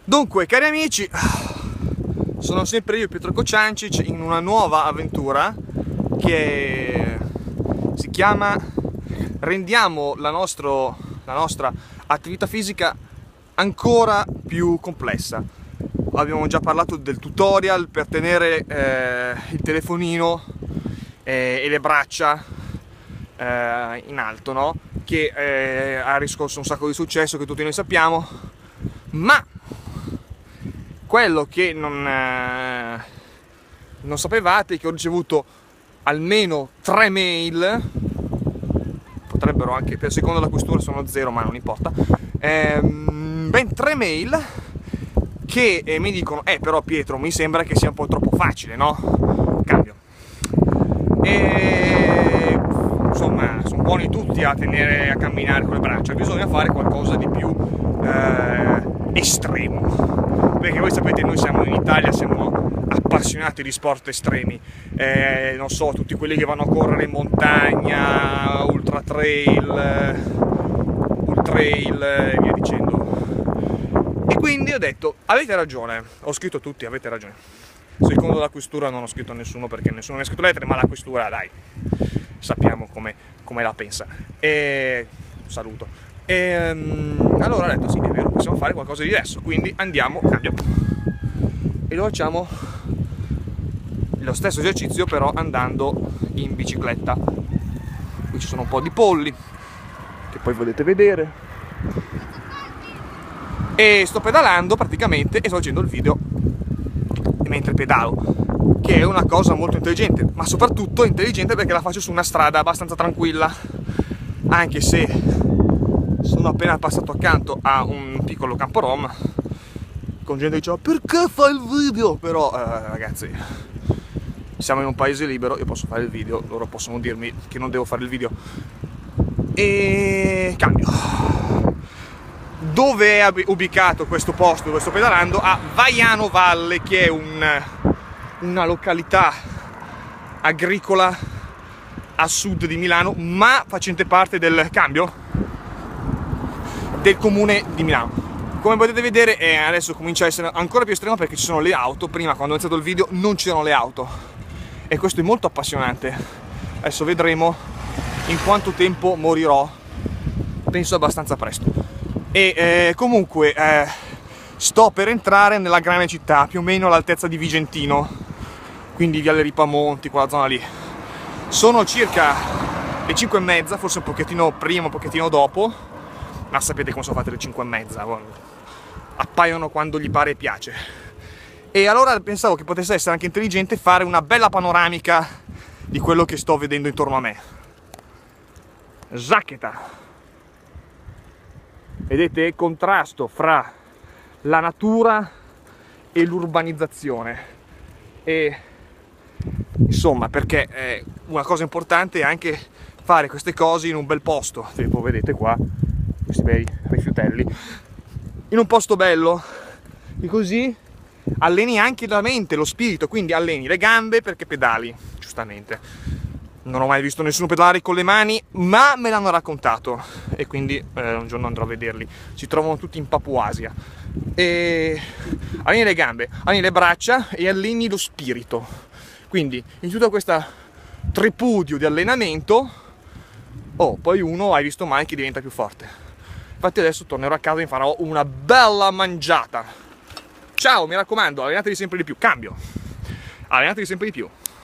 Dunque, cari amici, sono sempre io, Pietro Kociancic, in una nuova avventura che si chiama rendiamo la nostra attività fisica ancora più complessa. Abbiamo già parlato del tutorial per tenere il telefonino e le braccia in alto, no? Che ha riscosso un sacco di successo, che tutti noi sappiamo, ma quello che non sapevate è che ho ricevuto almeno 3 mail, potrebbero anche, per secondo la questura sono 0, ma non importa, ben 3 mail che mi dicono però Pietro, mi sembra che sia un po' troppo facile, no? Cambio. E insomma, sono buoni tutti a camminare con le braccia, bisogna fare qualcosa di più estremo, perché voi sapete, noi siamo in Italia, siamo appassionati di sport estremi, non so, tutti quelli che vanno a correre in montagna, ultra trail e via dicendo. E quindi ho detto, avete ragione, ho scritto tutti, avete ragione. Secondo la questura non ho scritto nessuno, perché nessuno mi ha scritto lettere, ma la questura, dai, sappiamo come la pensa. E saluto. Allora ho detto, sì, è vero, possiamo fare qualcosa di diverso, quindi andiamo, cambio, e lo facciamo lo stesso esercizio, però andando in bicicletta. Qui ci sono un po' di polli che poi potete vedere, e sto pedalando praticamente e sto facendo il video mentre pedalo, che è una cosa molto intelligente, ma soprattutto intelligente perché la faccio su una strada abbastanza tranquilla, anche se sono appena passato accanto a un piccolo campo rom con gente che diceva perché fai il video, però ragazzi, siamo in un paese libero, io posso fare il video, loro possono dirmi che non devo fare il video. E cambio. Dove è ubicato questo posto dove sto pedalando? A Vaiano Valle, che è una località agricola a sud di Milano, ma facente parte del comune di Milano. Come potete vedere, adesso comincia a essere ancora più estremo perché ci sono le auto. Prima, quando ho iniziato il video, non c'erano le auto, e questo è molto appassionante. Adesso vedremo in quanto tempo morirò, penso abbastanza presto. E comunque sto per entrare nella grande città, più o meno all'altezza di Vigentino, quindi Viale Ripamonti, quella zona lì. Sono circa le 5:30, forse un pochettino prima, un pochettino dopo, ma sapete come sono fatte le 5:30, appaiono quando gli pare e piace. E allora pensavo che potesse essere anche intelligente fare una bella panoramica di quello che sto vedendo intorno a me. Zaccheta! Vedete, contrasto fra la natura e l'urbanizzazione, e insomma, perché una cosa importante è anche fare queste cose in un bel posto, tipo vedete qua questi bei rifiutelli, in un posto bello, e così alleni anche la mente, lo spirito, quindi alleni le gambe perché pedali, giustamente. Non ho mai visto nessuno pedalare con le mani, ma me l'hanno raccontato, e quindi un giorno andrò a vederli. Si trovano tutti in Papuasia. E alleni le gambe, alleni le braccia e alleni lo spirito. Quindi in tutta questa tripudio di allenamento, poi uno, hai visto mai, che diventa più forte. Infatti adesso tornerò a casa e mi farò una bella mangiata. Ciao, mi raccomando, allenatevi sempre di più. Cambio. Allenatevi sempre di più.